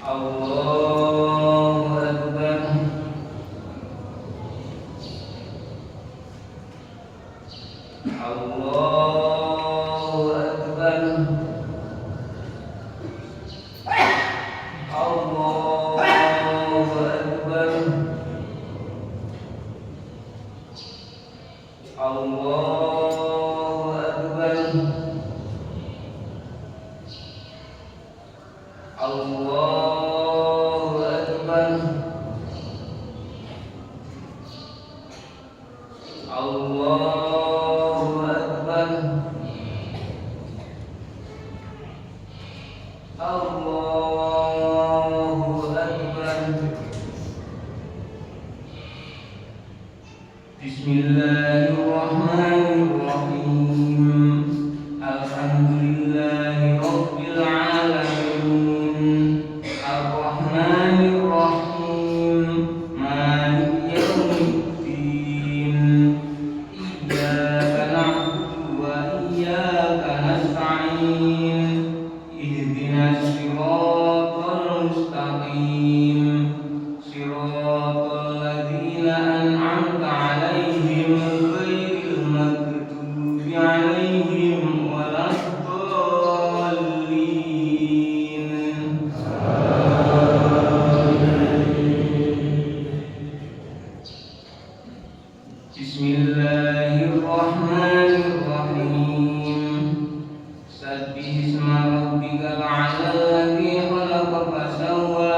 Allahu Akbar. Allahu Akbar. Allahu Akbar. Allahu Akbar. Allahu Akbar. Allahu Akbar. Allahu Akbar. Bismillahirrahmanirrahim. Alhamdulillahi rabbil alamin. Ar-Rahmanir Rahim. Maliki yaumiddin. Iyyaka na'budu wa iyyaka nasta'in. Ihdinas siratal mustaqim. Siratal ladzina an'amta 'alaihim ghairil maghdubi 'alaihim waladdallin. Bismillahirrahmanirrahim. Sabbihisma rabbikal a'la alladzi khalaqa fasawwa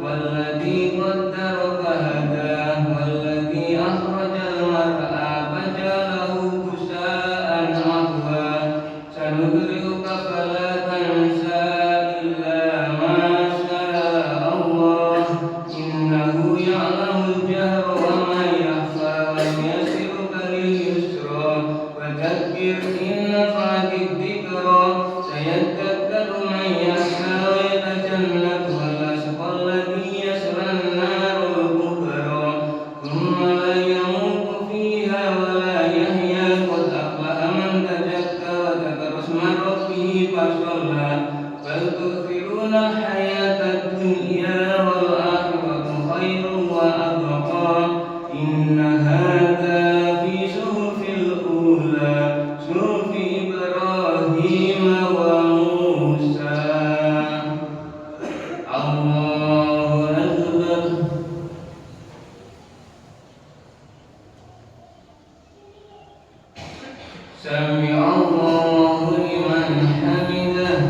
walladzi qaddara fahada walladzi akhrajal mar'a faja'alahu ghusaa'an ahwa. Sanudri'uka fala tansa illa ma syaa Allah. Innahu ya'lamul jahra wa ma yakhfa wa yassiruka lil yusra. Fadzakkir in nafa'ati dzikra. Sayadzakkaru man yakhsha wa yatajannabuha al-ashqa alladzi yasla an-narul kubra. Thumma la yamutu fiha wa la yahya. Qad aflaha man tazakka wa dzakara isma rabbih fashalla. Bal tu'thiruna al-hayata ad-dunya wal akhiratu khairun wa abqa. Inna hadza fi suhufil ula suhufi Ibrahim wa Musa. Allahu Akbar. Sami'allahu liman hamidah.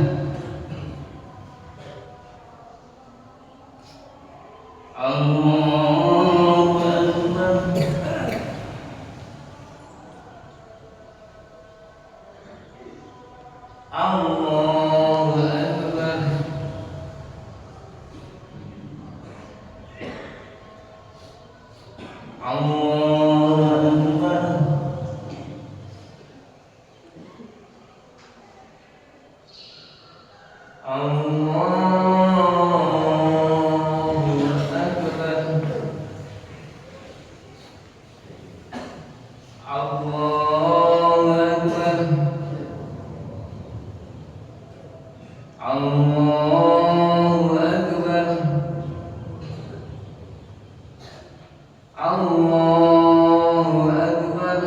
Allahu Akbar. Allahu Akbar. Allahu Akbar. Allahu Akbar. Allahu Akbar. Allahu Akbar. Allahu Akbar.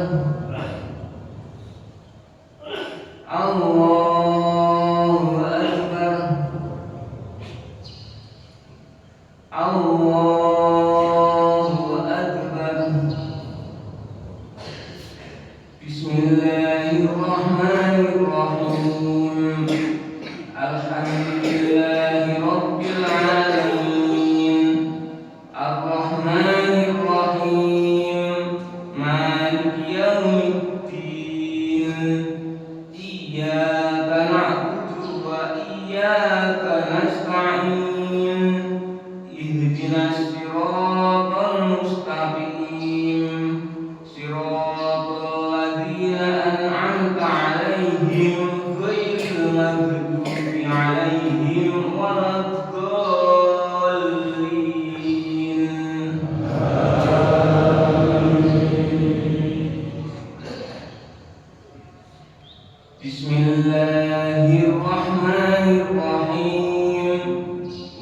Allahu Akbar. Allahu Akbar. Bismillahirrahmanirrahim. Alhamdulillahi rabbil alamin. Ar-Rahmanir Rahim. Maliki yaumiddin. Iyyaka na'budu wa iyyaka nasta'in. Ihdinas siratal mustaqim. Siratal ladzina an'amta 'alaihim ghairil maghdubi 'alaihim waladdallin. Bismillahirrahmanirrahim.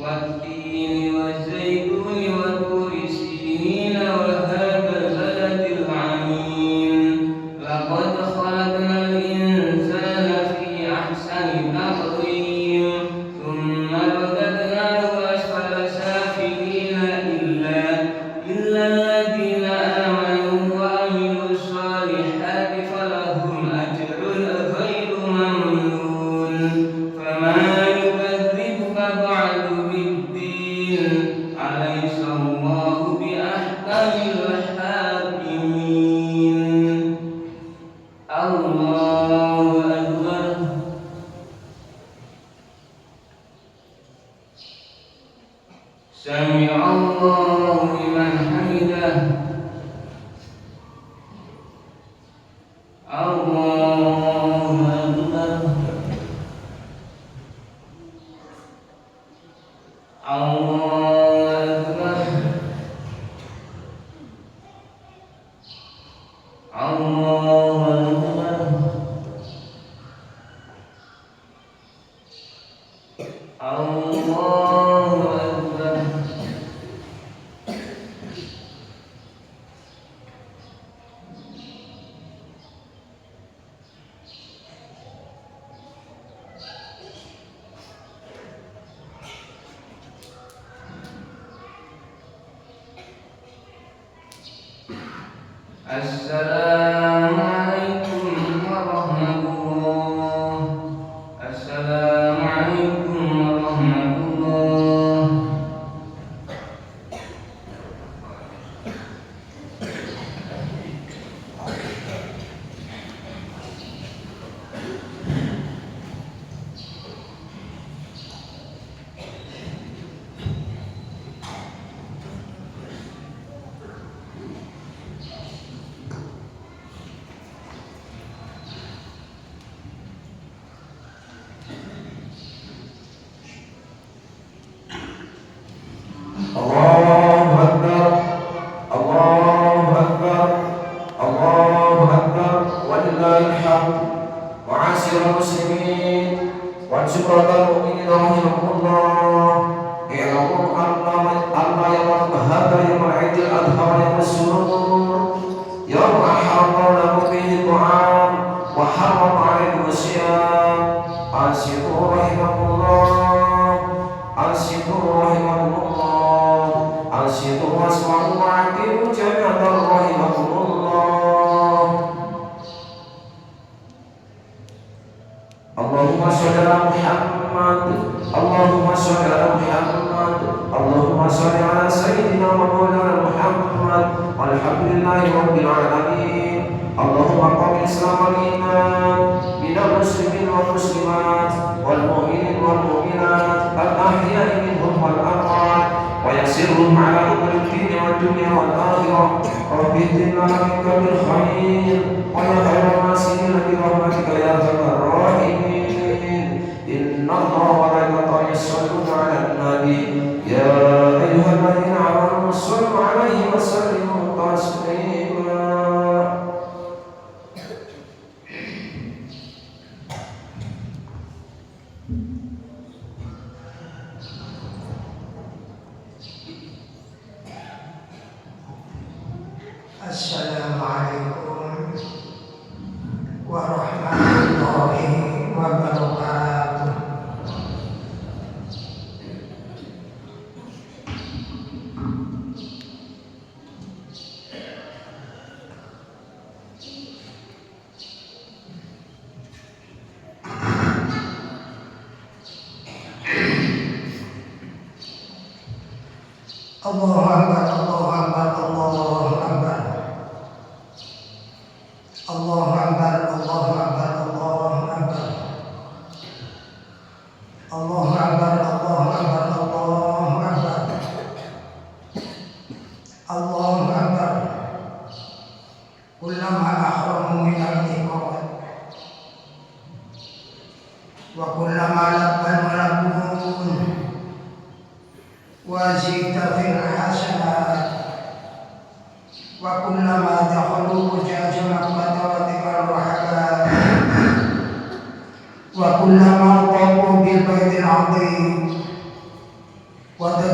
والتين والزيتون وطور سينين وهذا البلد العميم لقد خلقنا الإنسان في أحسن تقويم ثم رددناه أسفل سافلين إلا الذين آمنوا وعملوا الصالحات فلهم أجر غير ممنون فما يكذبك بعد بالدين أليس الله بأحكم الحاكمين الله أكبر سمع الله لمن حمده الله أكبر الله أكبر الله أكبر الله أكبر السلام عليكم ورحمة الله السلام عليكم ورحمة الله الله أكبر الله أكبر الله أكبر ولله الحمد معاشر المسلمين وشكرا المؤمنين رحمكم الله اعلموا أن يوم هذا يوم عيد الأضحى ويوم السرور يوم أحرم الله به الطعام وحرم عليكم الصيام أنصتوا رحمكم الله أنصتوا رحمكم الله أنصتوا واسمعوا وعقلوا جميعا رحمكم الله اللهم صل على محمد اللهم صل على محمد اللهم صل على سيدنا ومولانا محمد والحمد لله رب العالمين اللهم قم الإسلام والإيمان من المسلمين والمسلمات والمؤمنين والمؤمنات الأحياء منهم والأموات ويسرهم على أمر الدين والدنيا والآخرة رب اهدنا منك بالخير ويا خير الناصرين برحمتك يا أرحم الراحمين إن الله وملائكته يصلون على النبي يا أيها الذين آمنوا صلوا عليه وسلموا تسليما Assalamualaikum warahmatullahi wabarakatuh. Allahu Akbar, Allahu Akbar, Allahu Akbar. Allahu Akbar, Allahu Akbar, Allahu Akbar. Allahu Akbar, Allahu Akbar, Allahu Akbar. Allahu Akbar. Kullama ahramu min al-iqamah wa kullama labban labun wa zita fil hasanat wa kullama dakhalu hujaja makkah wa tibaru hakan wa kullama tafu bil baitil azim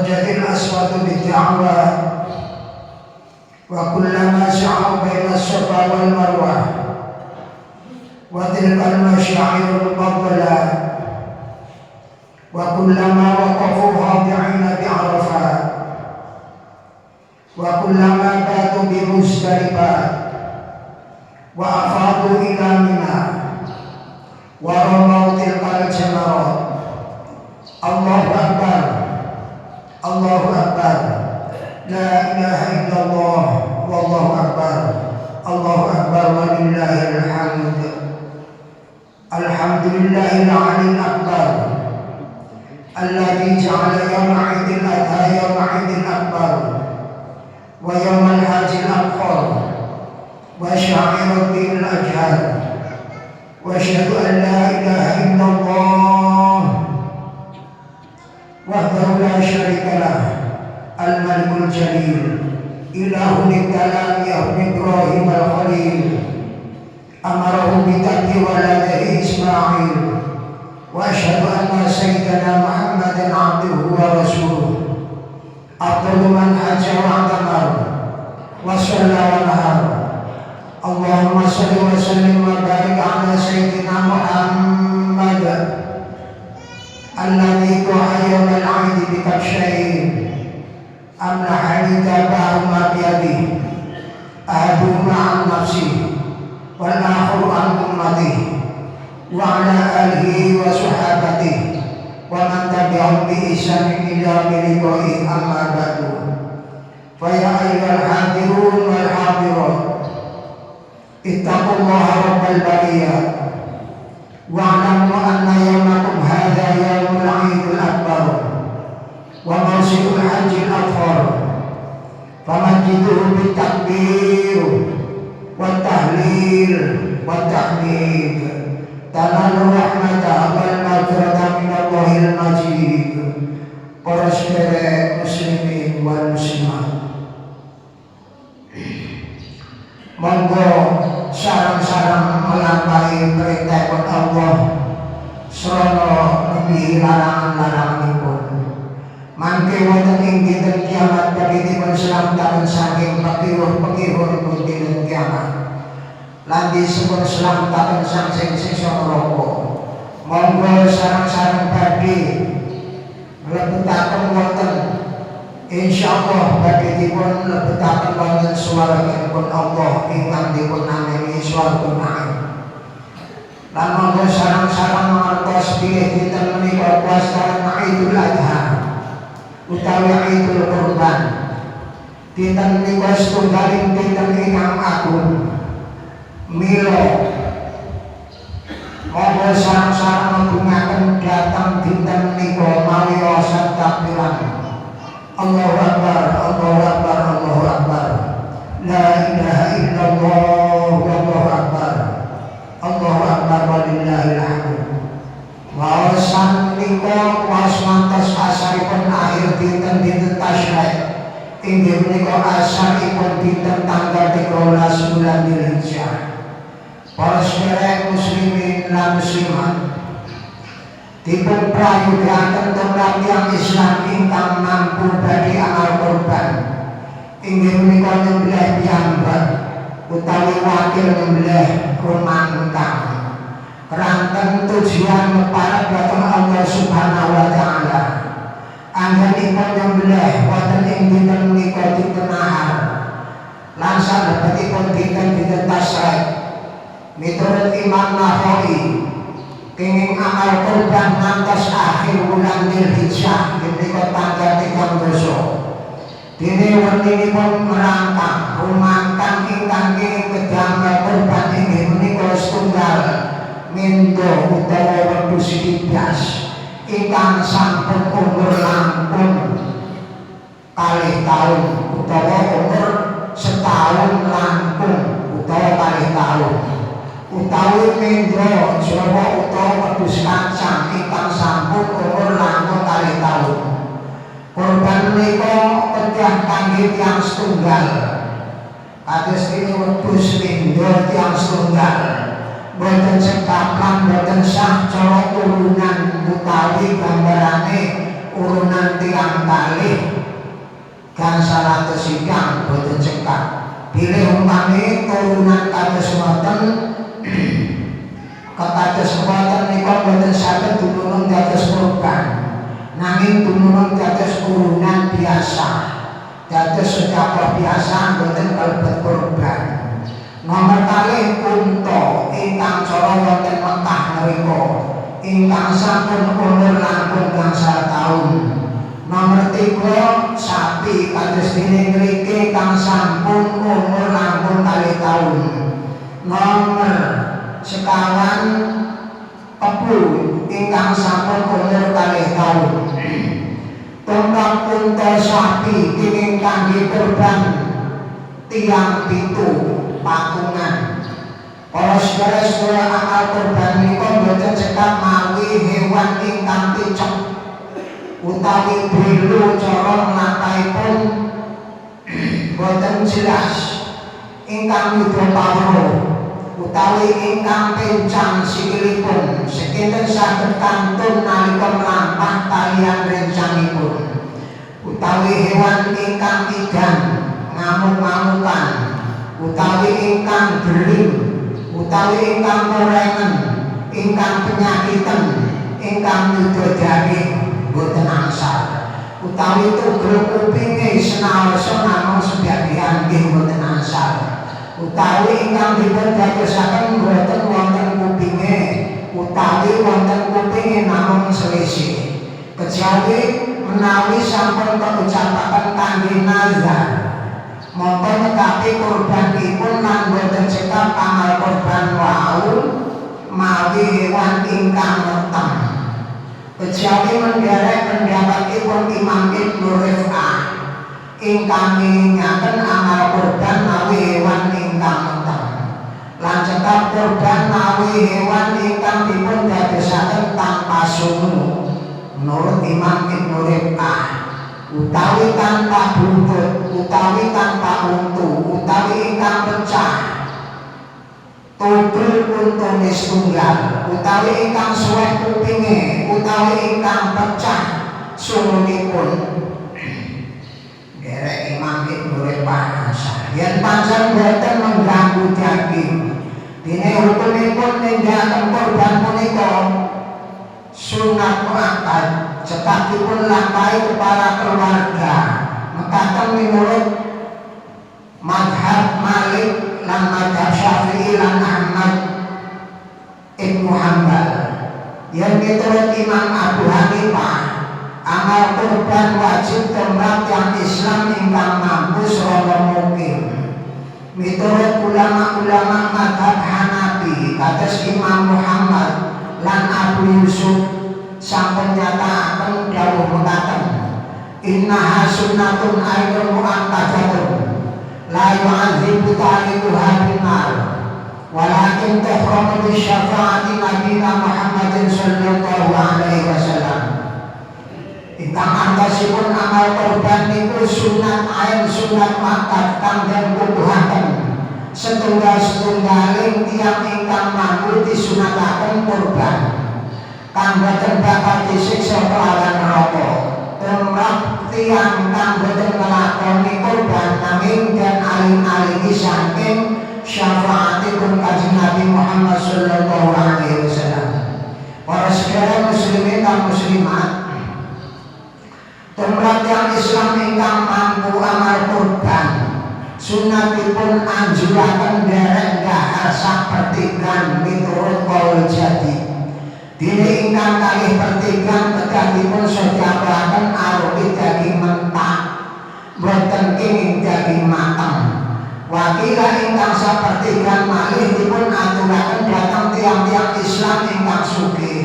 ضجت الأصوات بالدعوة وكلما سعوا بين الصفا والمروة وتلك المشاعر المفضلة وكلما وقفوا خاضعين بعرفة وكلما باتوا بمزدلفة وأفاضوا إلى منى ورموا تلك الجمرات. الله أكبر الله أكبر لا إله إلا الله والله أكبر الله أكبر ولله الحمد. الحمد لله العلي الأكبر الذي جعل يوم عيد الأضحى يوم عيد الأكبر ويوم الحج الأكبر وشعائر الدين الأجهر. وأشهد أن لا إله إلا الله وحده لا شريك له الملك الجليل إله الكلام يهو إبراهيم الخليل أمره بترك ولده إسماعيل. وأشهد أن سيدنا محمدا عبده ورسوله أفضل من حج واعتمر وصلى ونهر. اللهم صل وسلم وبارك على سيدنا محمد الذي دعا يوم العيد بكبشين أملحني تابعهما بيده أحدهما عن نفسه والآخر عن أمته وعلى آله وصحابته ومن تبعهم بإحسان إلى لقائه. أما بعد فيا أيها الحاضرون والحاضرات اتقوا الله رب البرية واعلموا أن يومكم هذا يوم العيد الأكبر وموسم الحج الأكبر فمجدوه بالتكبير والتهليل والتحميد تنال الرحمة والمغفرة من الله المجيد. Para saudara muslimin wal muslimat, monggo sareng-sareng melampahi perintah Allah srana nembihi larangan-laranganipun. Mangke wonten ing dinten kiamat badhepun selamatan saking pekiruh-pekiruhipun dinten kiamat. Lan disebut selamatan saking siksa neraka. Monggo sareng-sareng badhe mlebetaken wonten insyaallah badhe dipun lebetaken wonten swarganipun Allah ingkang dipun nameni swarga Naim. Lan monggo sareng-sareng mangertos bilih dinten menika puasa Idul Adha utawi Idul Kurban. Dinten menika setunggaling dinten ingkang agung. Mila monggo sareng-sareng ngungaken dhateng dinten menika mawi wasan takbiran. Allahu Akbar, Allahu Akbar, Allahu Akbar. La ilaha illallah, Allahu Akbar. Allahu Akbar walillahil hamd. Wawasan menika was mantos asaripun akhir dinten-dinten tasyrik. Inggih menika asaripun dinten tanggal 13 bulan Dzulhijjah. Para saudara muslimin lan muslimat, dipun prayogaken tumrap tiyang Islam ingkang mampu badhe amal kurban. Inggih menika nyembelih piyambak utawi wakil nyembelih rumangkang. Keranten tujuan meparep dhateng Allah Subhanahu wa taala. Anggenipun nyembelih wonten ing dinten menika dinten Ahad. Lan salebetipun dinten tasyrik. Miturut Imam Nawawi, kenging amal kurban ngantos akhir bulan Dzulhijjah menika tanggal 13. Dene wontenipun merangkang rumangkang ingkang kenging kedamel kurban inggih menika setunggal mendo utawa wedhus diblas ingkang sampun umur langkung kalih taun utawa umur setahun langkung utawa kalih taun. Utawi mendra Jawa utawa wedhus kancang ingkang sampun umur langkung kalih taun. Kurban menika kedah kangge tiyang setunggal. Kados dene wedhus mendra tiyang setunggal. Boten cekap lan boten sah cara turunan utawi gambarane urunan tiang kalih gangsal atus ingkang boten cekak. Bilih umpami turunan kados ngoten kekados ngoten nika boten saged dununung dados kurban, nanging dununung dados urunan biasa, dados sedekah biasa boten kalebet kurban. Nomor kalih unta ingkang cara wonten Mekah menika ingkang sampun umur langkung gangsal taun. Nomor 3 sapi kados dene ngriki kang sampun umur langkung kalih taun. Nomor sekawan kebu ingkang sampun umur kalih taun. Tumrap unta sapi kenging kangge kurban tiang pitu pakungan. Para saudara-saudara, amal kurban menika boten cekap mawi hewan ingkang picek utawi belu cara mlampahipun boten jelas, ingkang yuda pawruh utawi ingkang pencang sikilipun sekinten saged kantun nalika mlampah kaliyan rencangipun, utawi hewan ingkang idan ngamuk-ngamukan utawi ingkang beling utawi ingkang korengen ingkang penyakiten ingkang yuda daging boten angsal, utawi tugel kupinge senaosa namung sebagian nggih boten angsal, utawi ingkang dipun dadosaken boten wonten kupinge utawi wonten kupinge namung selisih, kejawi menawi sampun kaucapaken kangge nazar mongko nekapi kurbanipun lan boten cekap amal kurban wau mawi hewan ingkang meteng. Kejawi menderek pendapatipun Imam Ibnu Rif'ah ingkang ngingingaken amal kurban mawi hewan ingkang meteng lan cekap kurban mawi hewan ingkang dipun dadosaken tanpa sungu menurut Imam Ibnu Rif'ah, utawi tanpa buntut utawi tanpa untu utawi ingkang pecah tugel untune setunggal utawi ingkang suweh kupinge utawi ingkang pecah sungunipun. Derek Imam Ibnu Rif'ah yen pancen boten mengganggu daging dene hukumipun nindakaken kurban punika sunat muakkad cekapipun lampahi kepala keluarga mekaten minurut madhab Malik lan madhab Syafi'i lan Ahmad Ibnu Hanbal. Yang miturut Imam Abu Hanifah amal kurban wajib tumrap yang Islam ingkang mampu srana mukim. Miturut ulama-ulama madhab Hanafi kados Imam Muhammad lan Abu Yusuf sampun nyatakaken dawuh mekaten, innaha sunnatun ainun mu'akkadatun la yu'adzibu ta'liquha binnar walakin tuhramu bisyafaati nabiyina Muhammadin sallallahu alaihi wasallam. Ingkang antasipun amal kurban niku sunat ain sunat muakkad kang den kuduhaken setunggal-setunggaling tiyang ingkang mampu disunataken kurban kang boten bakal disiksa kelawan neraka. Tumrap tiyang kang boten nglakoni kurban nanging den aling-alingi saking syafaatipun Kanjeng Nabi Muhammad sallallahu alaihi wasallam. Para saudara muslimin dan muslimat, tumrap yang Islam ingkang mampu amal kurban sunatipun anjuraken derek dahar sak pertigan miturut kaul jadi. Dene ingkang kalih pertigan kedahipun sedekahaken arupi daging mentah boten kenging daging mateng. Wakila ingkang sapertigan malih dipun aturaken dhateng tiang-tiang Islam ingkang sugih.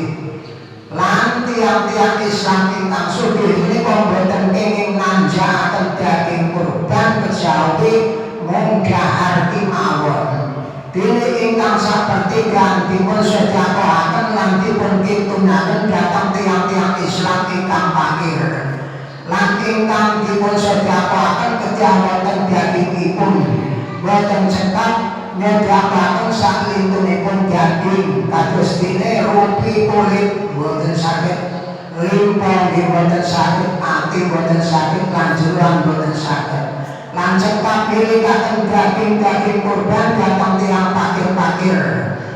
Lan tiang-tiang Islam ingkang sugih menika boten kenging nanjakaken daging kurban kejawi mung dahar kemawon. Dene ingkang sapertigan dipun sedekahaken lan dipun kintunaken dhateng tiang-tiang Islam ingkang fakir. Lan ingkang dipun sedekahaken kedah wonten dagingipun boten cekap nyedekaken saklintunipun daging kados dene rupi kulit boten saged limpah nggih boten saged, ati boten saged, lan jeruan boten saged. Lan cekap pilih katen daging-daging kurban datang tiang pakir-pakir,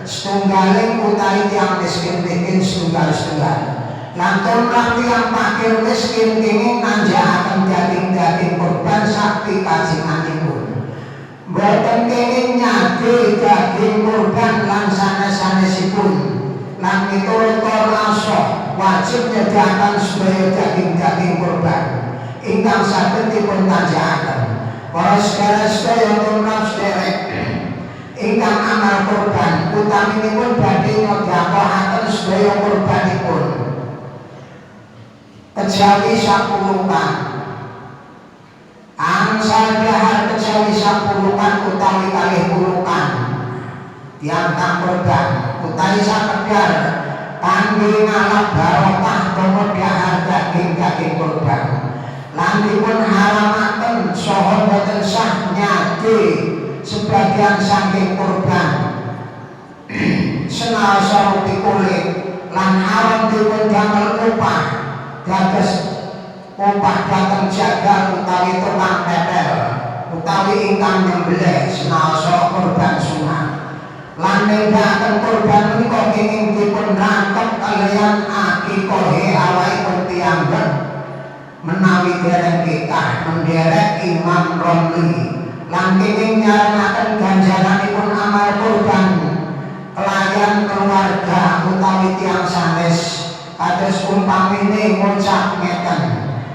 setunggaling utawi tiang miskin setunggal-setunggal. Lan tumrap tiang pakir miskin kenging nanjakaken daging-daging kurban sakti kajinganipun. Boten kenging nyade daging kurban lan sanes-sanesipun. Lan miturut Rasul wajib nyediaken sedaya daging-daging kurban ingkang saged dipun tanjakaken. Para sedherek tumrap sederek ingkang amal kurban utaminipun badhe nyediakaken sedaya kurbanipun kejawi sapulukan angsal dahar kejawi sapulukan utawi kalih pulukan tiang kang kurban utawi sakedar kangge ngalap barokah kemodhahar daging-daging kurban lan dipun haramaken saha boten sah nyade sebagian saking kurban senaosa rupi kulit lan haram dipun damel upah dados upah dhateng jagal utawi tukang tetel utawi ingkang nyembelih senaosa kurban sunah lan nindakaken kurban menika kenging dipun rangkep kaliyan akikahe awakipun piyambak menawi dereng kitah menderek Imam Romli lan kenging nyarengaken ganjaranipun amal kurban kelayan keluarga utawi tiang sanes kados umpamine ngucap ngeten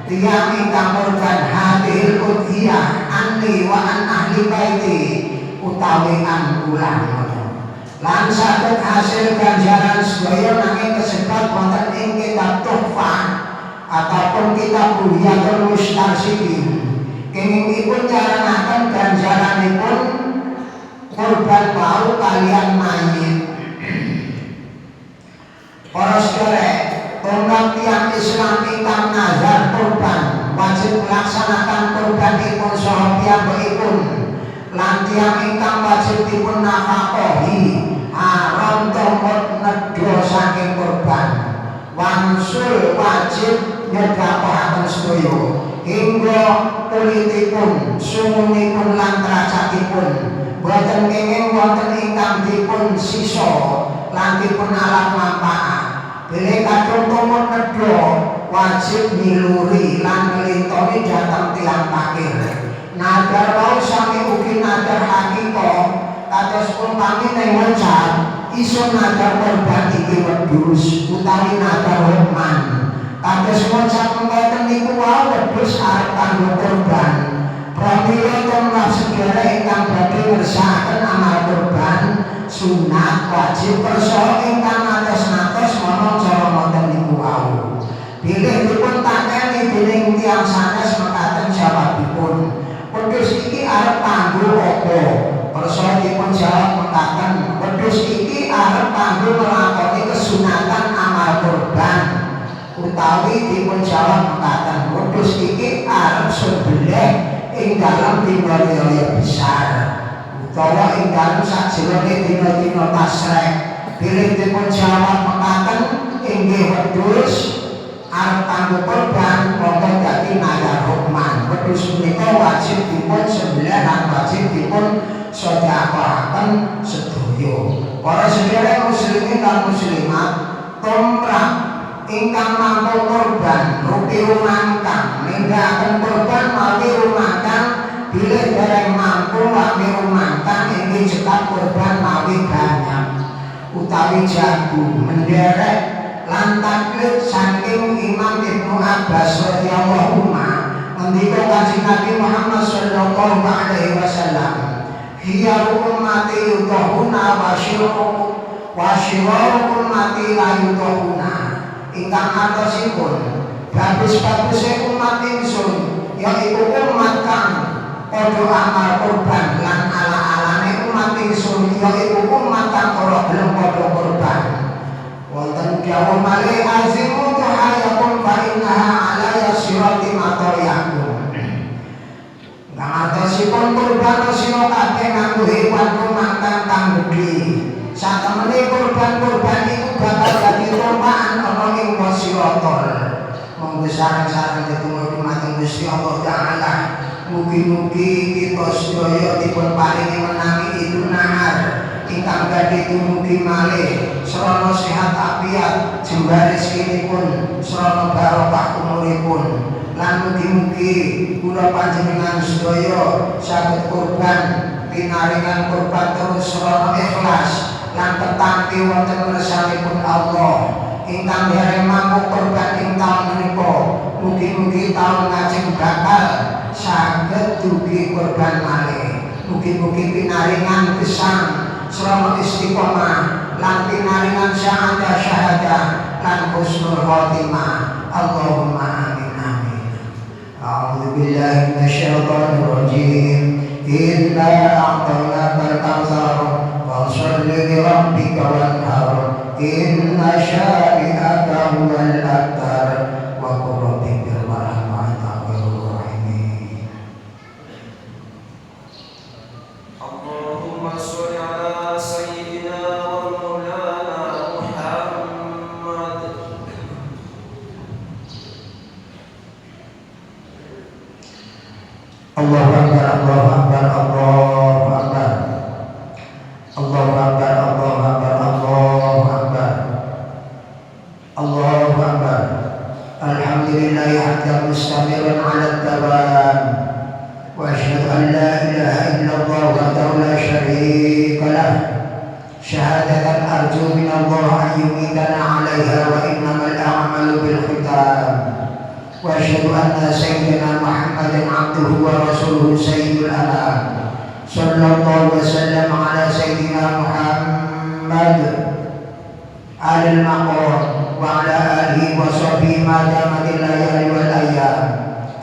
tiang ingkang kurban hadil udhiyah anni wa an ahli baiti utawi an ulang lan saged hasil ganjaran sedaya nanging kesebat wonten ing kitab Tuhfah ataupun kitab Buhyatul Mustarsyidin kengingipun nyarengaken ganjaranipun kurban wau kaliyan mayit. Para sedherek tumrap tiyang Islam ingkang nazar kurban wajib melaksanakan kurbanipun saha piyambakipun lan tiyang ingkang wajib dipun nafkahi haram tumut nedha saking kurban wangsul wajib nyedhapaken sedaya hingga kulitipun sumunipun lan derajatipun boten kenging wonten ingkang dipun sisa lan dipun alam manfaat bilih kadung tumut nedha wajib niluri lan nglintoni dhateng tiyang pakir nadar wau sami ugi nadar hakika kados umpami ning ngucap iso nadar kurban iki wedhus utawi nadar hukman kados ngucap mengkoten niku wae wedhus arep kanggo kurban pramila tumrap sedherek ingkang badhe ngersakaken amal kurban sunat wajib kersa ingkang atos-atos ana cara wonten niku wae bilih dipun takeni dening tiyang sanes mekaten jawabipun wedhus iki arep kanggo apa kersa dipun jawab mekaten wedhus iki arep kanggo nglakoni kesunatan amal kurban utawi dipun jawab mekaten wedhus iki arep sembelih ing dalam dina-dina besar utawa ing dalam sajroning dina-dina tasrek bilih dipun jawab mekaten inggih wedhus arep kanggo kurban monggo dadi nadar hukman wedhus menika wajib dipun sembelih lan wajib dipun sedekahaken sedaya para sedherek muslimin lan muslimat tumrap ingkang mampu kurban rupi rumangkang nindakaken kurban mawi rumangkang bilih dereng mampu mawi rumangkang inggih cekap kurban mawi banyak utawi jago menderek lan taklid saking Imam Ibnu Abbas radhiyallahu anhu ngendika Kanjeng Nabi Muhammad sallallahu alaihi wasallam hiya ummati yutahuna wa syiraru ummati la yutahuna ingkang artosipun bagus-baguse umat ingsun yaiku umat kang padha amal kurban lan ala-alane umat ingsun yaiku umat kang ora gelem padha kurban wonten dawuh malih azimu tuhayakum fa innaha ala yasirati matoyakum kang artosipun kurban sira kabeh nganggo hewan rumangkang kang gedhe satemene kurban-kurban iku bakal dadi tumpakan ana ing wasirotol sareng-sareng ditunggu dumateng Gusti Allah Ta'ala. Mugi-mugi kita sedaya dipun paringi menangi Idul Nahar ingkang badhe dumugi malih sarana sehat afiat jembar rezekinipun sarana barokah umuripun. Lan mugi-mugi kula panjenengan sedaya saged kurban pinaringan kurban terus sarana ikhlas lan ketampi wonten ngersanipun Allah ingkang dereng mampu kurban ing taun menika. Mugi-mugi taun ngajeng bakal saged dugi kurban malih. Mugi-mugi pinaringan gesang selama istiqomah lan pinaringan syahadah lan husnul khotimah. Allahumma amin amin. A'udzu billahi minasyaitonir rajim. Inna a'tainakal kautsar fasholli li rabbika wanhar. Inna syani'aka huwal abtar. Wa qul rabbi irhamhum wa anta khairur rahimin. Allahumma sholli ala sayyidina wa maulana Muhammad. Allahu akbar, Allahu akbar, Allahu akbar. Allahu akbar, Allahu akbar, Allahu akbar. Allahu akbar. Alhamdulillahi hamdan mustamiran 'ala ad-dawam. Wa asyhadu an la ilaha illallah wahdahu la syarika lah. Syahadatan arju min Allah an yumitana 'alaiha wa innamal a'malu bil khitam. Wa asyhadu anna sayyidina Muhammadan 'abduhu wa rasuluhu sayyidul anam. Sallallahu wa sallam ala sayyidina Muhammad alil maqam wa ala alihi wa sahbihi ma damatil layali wal ayyam.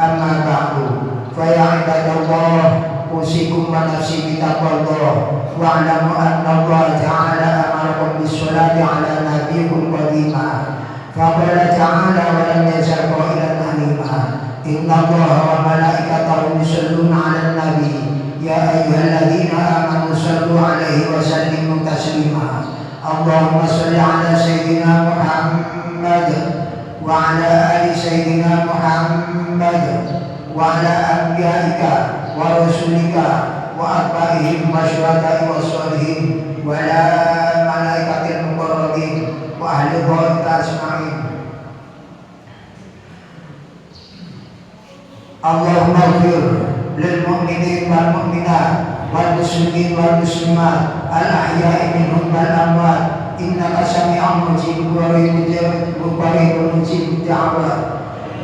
Amma ba'du, fa ya ibadallah, usikum wa nafsi bitaqwallah wa alamu anna Allah ta'ala amarakum bis salati ala nabiyyikum qadimah. Faqala ta'ala wa lam yazal qailan anima. Inna Allah wa malaikatahu yusalluna 'alan nabi. Ya ayyuhalladzina amanu sallu 'alaihi wa sallimu taslima. Allahumma shalli 'ala sayyidina Muhammad wa 'ala ali sayyidina Muhammad wa 'ala anbiya'ika wa rasulika wa atba'ihim wa syuhada'i wa sholihin wa 'ala malaikatil muqarrabin wa ahli dhaika ajma'in. Allahumma ighfir lil mu'minin wal mu'minat wal muslimin wal muslimat al ahya'i minhum wal amwat innaka sami'un mujibur mujibud da'wat.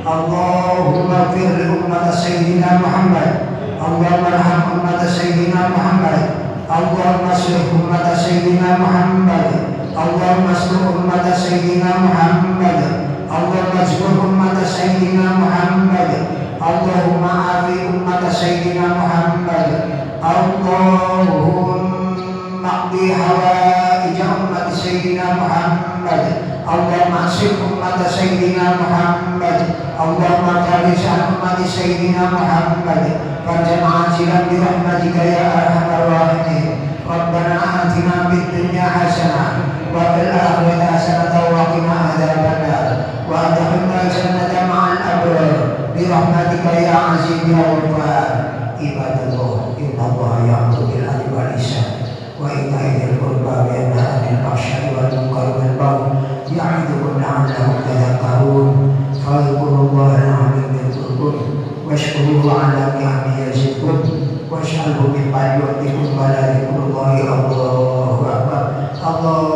Allahumma ighfir li ummati sayyidina Muhammad. Allahumma arham ummati sayyidina Muhammad. Allahumma aslih ummati sayyidina Muhammad. Allahumma aslih ummati sayyidina Muhammad. Allahumma ajbur ummati sayyidina Muhammad. Allahumma afi ummata sayyidina Muhammad. Allahumma qdi hawaij ummati sayyidina Muhammad. Allahumma asif ummata sayyidina Muhammad. Allahumma farij an ummati sayyidina Muhammad. Farjan ajilan bi rahmatika ya arhamar rahimin. Rabbana atina fid dunya hasanah wa fil akhirati hasanah wa qina adzabannar wa adkhilna jannata ma'al abrar birahmatika ya aziz ya ghaffar. Ibadallah, innallaha ya'muru bil 'adli wal ihsan wa ita'i dzil qurba wa yanha 'anil fahsya'i wal munkari wal baghi ya'idukum la'allakum tadhakkarun. Fadhkurullaha al-'azim yadhkurkum washkuruhu 'ala ni'amihi yazidkum wash'alhu min yu'tikum wa la dzikrullahi Allahu akbar. Allah